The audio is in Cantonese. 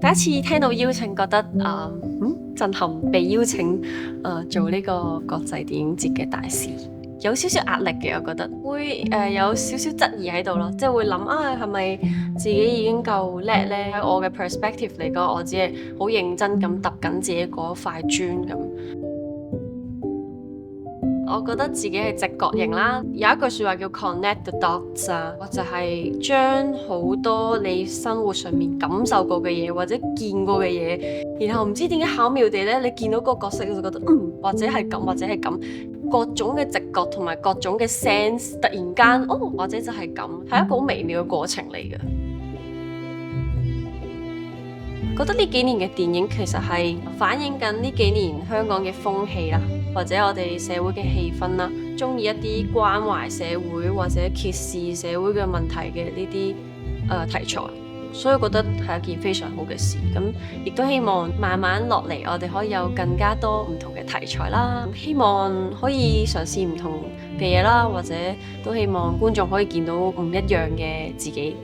第一次聽到邀請，覺得震撼，被邀請做呢個國際電影節嘅大使，有少少壓力嘅，我覺得會有少少質疑喺度咯，即係會諗係咪自己已經夠叻呢？喺我嘅 perspective 嚟講，我只係好認真咁揼緊自己嗰塊磚咁。我覺得自己係直覺型啦，有一句説話叫 connect the dots 啊，我就係將好多你生活上面感受過嘅嘢或者見過嘅嘢，然後唔知點解巧妙地咧，你見到嗰個角色你就覺得或者係咁，或者係咁，各種嘅直覺同埋各種嘅 sense，突然間或者就係咁，係一個好微妙嘅過程嚟嘅。覺得呢幾年嘅電影其實係反映緊呢幾年香港嘅風氣啦，或者我哋社會嘅氣氛啦，鍾意一啲關懷社會或者揭示社會嘅問題嘅呢啲題材，所以我覺得係一件非常好嘅事。咁亦都希望慢慢落嚟，我哋可以有更加多唔同嘅題材啦，希望可以嘗試唔同嘅嘢啦，或者都希望觀眾可以見到唔一樣嘅自己。